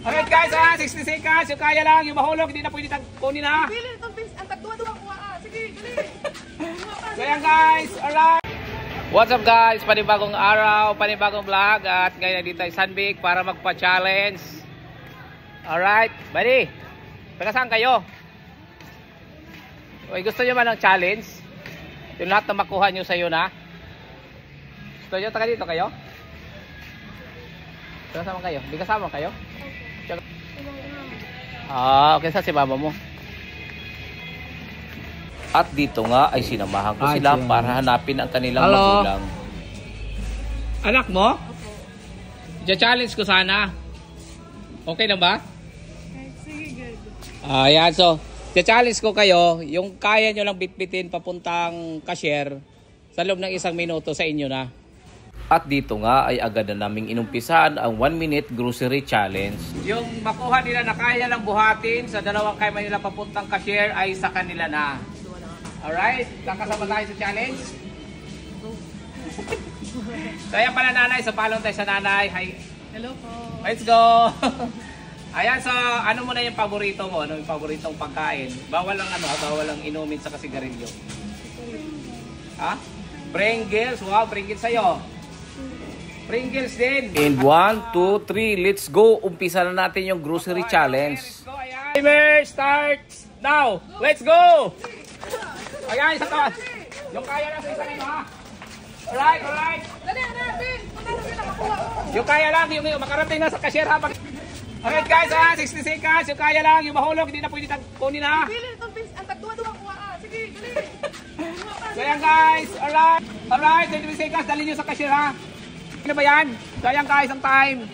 Alright guys, 60 seconds. Yung kaya lang, yung mahulog, hindi na pwede kunin ha. Pili, itong pins, ang tagduwa-duwa kuha. Sige, dali. So yan guys, alright. What's up guys, panibagong araw, panibagong vlog. At ngayon dito ay Sunbik para magpa-challenge. Alright, buddy. Taga saan kayo? Uy, gusto nyo man ng challenge? Yung lahat na makuha nyo sa'yo na? Gusto nyo, taga dito kayo? Kasama kayo? Hindi kasama kayo? Okay, sa si mama mo. At dito nga ay sinamahan ko sila para hanapin ang kanilang magulang. Anak mo? I-challenge ko sana. Okay na ba? Sige, good. Ayan, so i-challenge ko kayo. Yung kaya nyo lang bitbitin papuntang cashier sa loob ng 1 minuto sa inyo na. At dito nga ay agad na naming inumpisahan ang 1-minute grocery challenge. Yung makuha nila na kaya lang buhatin sa dalawang kaya nila papuntang cashier ay sa kanila na. Alright? Kakasama tayo sa challenge? So ayan pala nanay. So palong tayo sa nanay. Hi. Hello po. Let's go! Ayan, so ano muna yung paborito mo? Ano yung paboritong pagkain? Bawal lang bawal lang inumin sa kasigarilyo. Ha? Pringles. Wow, Pringles sa'yo. Pringles din. And 1, 2, 3, let's go. Umpisa na natin yung grocery challenge. Let's go, ayan. Timer starts now. Let's go. Ayan, isa to. Yung kaya lang sa isa nito ha. Alright, alright. Dali, dali. Magkano sila nakakuha mo? Yung kaya lang, yung makarating na sa cashier ha. Alright guys, 60 seconds. Yung kaya lang, yung mahulog, hindi na pwede kunin ha. Pili, itong pins, ang tagduwa-duwa kuha. Sige, dali. So yan guys, alright. Alright, 20 seconds, dali nyo sa cashier ha. Ano ba yan? So yan guys, ang time.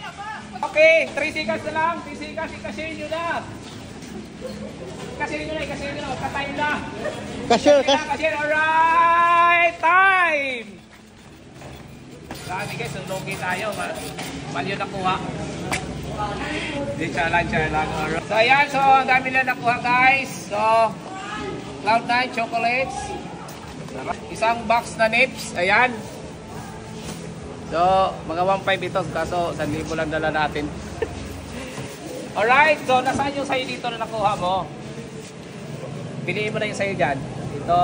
Okay, 3 seconds na lang. 3 seconds, i-cashier nyo na. I-cashier nyo na, katime na. Cashier, alright, time. Sabi guys, lugi tayo. Mali yung nakuha. Di challenge lang. So ayan, so ang dami na nakuha guys. So, Cloud9 chocolates. Isang box na nips. Ayan. So, mga 1.5 ito. Kaso, 1,000 lang dala natin. Alright, so nasaan yung sayo dito na nakuha mo? Piliin mo na yung sayo dyan. Ito.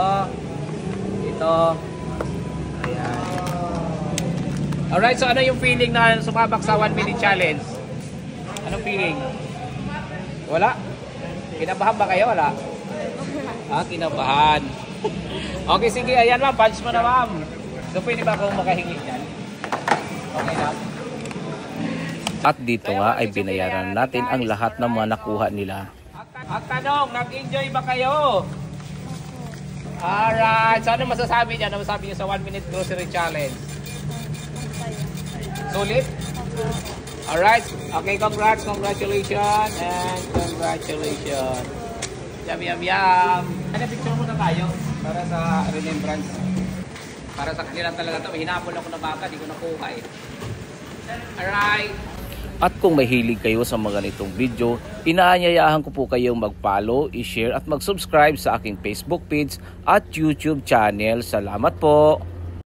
Ito. Ayan. Alright, so ano yung feeling na sumabak sa 1-minute challenge? Anong feeling? Wala? Kinabahan ba kayo? Wala? Kinabahan. Okay, sige. Ayan ma'am, punch mo na ma'am. So pwede ba akong makahingi dyan? Okay na. At dito nga ay binayaran natin ang lahat ng mga nakuha nila. At tanong, nag-enjoy ba kayo? Alright, so ano masasabi niya? Ano masasabi niyo sa 1-minute grocery challenge? Sulit? Alright, okay, congratulations and congratulations. Yum. Ano, picture muna tayo para sa remembrance. Para sa kanila talaga ito. Hinapon ako na baka, di ko nakuha eh. Alright. At kung mahilig kayo sa mga ganitong video, inaanyayahan ko po kayong mag-follow, i-share at mag-subscribe sa aking Facebook page at YouTube channel. Salamat po!